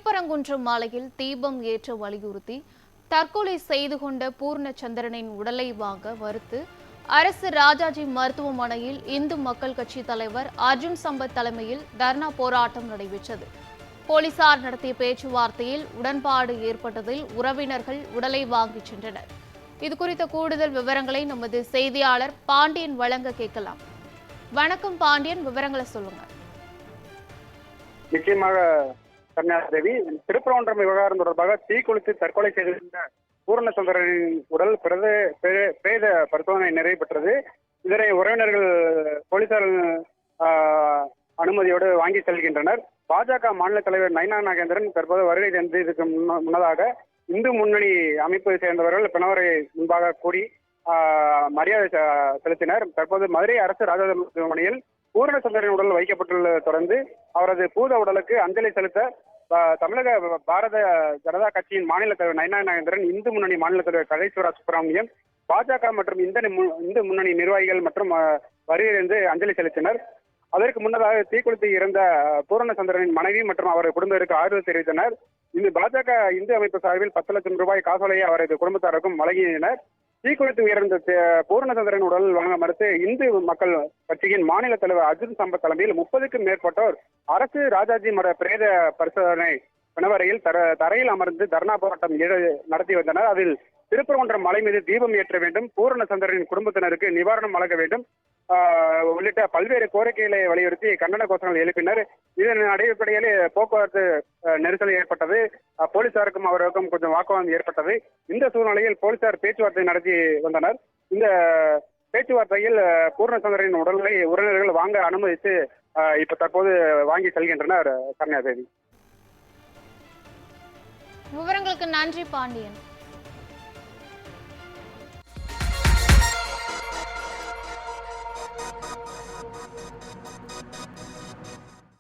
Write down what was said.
திருப்பரங்குன்றம் மாலையில் தீபம் ஏற்ற வலியுறுத்தி தற்கொலை செய்து கொண்ட பூர்ணச்சந்திரனின் உடலை வாங்க மறுத்து அரசு ராஜாஜி மருத்துவமனையில் இந்து மக்கள் கட்சி தலைவர் அர்ஜுன் சம்பத் தலைமையில் தர்ணா போராட்டம் நடைபெற்றது. போலீசார் நடத்திய பேச்சுவார்த்தையில் உடன்பாடு ஏற்பட்டதில் உறவினர்கள் உடலை வாங்கிச் சென்றனர். இதுகுறித்த கூடுதல் விவரங்களை நமது செய்தியாளர் பாண்டியன் வழங்க கேட்கலாம். வணக்கம் பாண்டியன், விவரங்களை சொல்லுங்க. நிச்சயமாக கன்னியாதேவி, திருப்பரங்குன்றம் விவகாரம் தொடர்பாக தீக்குளித்து தற்கொலை செய்திருந்த பூர்ணச்சந்திரனின் உடல் பிரேத பரிசோதனை நிறைவு பெற்றது. இதனை உறவினர்கள் போலீசார் அனுமதியோடு வாங்கி செல்கின்றனர். பாஜக மாநில தலைவர் நைனா நாகேந்திரன் தற்போது வருகை தந்ததற்கு முன்னதாக இந்து முன்னணி அமைப்பை சேர்ந்தவர்கள் பிணவரை முன்பாக கூடி மரியாதை செலுத்தினர். தற்போது மதுரை அரசு ராஜாஜி மருத்துவமனையில் பூர்ணச்சந்திரன் உடல் வைக்கப்பட்டுள்ளதை தொடர்ந்து அவரது பூத உடலுக்கு அஞ்சலி செலுத்த தமிழக பாரத ஜனதா கட்சியின் மாநில தலைவர் நைனா நாகேந்திரன், இந்து முன்னணி மாநில தலைவர் கலைசுவரா சுப்பிரமணியம், பாஜக மற்றும் இந்து முன்னணி நிர்வாகிகள் மற்றும் வருகை அஞ்சலி செலுத்தினர். அதற்கு முன்னதாக தீக்குளித்து இறந்த பூர்ணச்சந்திரனின் மனைவி மற்றும் அவரது குடும்பத்திற்கு ஆறுதல் தெரிவித்தனர். இந்த பாஜக இந்து அமைப்பு சார்பில் 10 லட்சம் ரூபாய் காசோலையை அவரது குடும்பத்தாருக்கும் வழங்கினர். தீக்குளித்து உயர்ந்த பூர்ணச்சந்திரன் உடல் வழங்க மறுத்து இந்து மக்கள் கட்சியின் மாநில தலைவர் அர்ஜுன் சம்பத் தலைமையில் 30க்கும் மேற்பட்டோர் அரசு ராஜாஜி பிரேத பரிசோதனை பிணவரையில் தரையில் அமர்ந்து தர்ணா போராட்டம் நடத்தி வந்தனர். அதில் திருப்பரங்குன்றம் மலை மீது தீபம் ஏற்ற வேண்டும், பூர்ணச்சந்திரனின் குடும்பத்தினருக்கு நிவாரணம் வழங்க வேண்டும் உள்ளிட்ட பல்வேறு கோரிக்கைகளை வலியுறுத்தி கண்டன கோஷங்கள் எழுப்பினர். இதன் அடிப்படையில் போக்குவரத்து நெரிசல் ஏற்பட்டது. போலீசாருக்கும் அவருக்கும் கொஞ்சம் வாக்குவாதம் ஏற்பட்டது. இந்த சூழ்நிலையில் போலீசார் பேச்சுவார்த்தை நடத்தி வந்தனர். இந்த பேச்சுவார்த்தையில் பூர்ணச்சந்திரனின் உடல்களை உறவினர்கள் வாங்க அனுமதித்து இப்ப தற்போது வாங்கி செல்கின்றனர். கன்னியாதேவி, விவரங்களுக்கு நன்றி பாண்டியன்.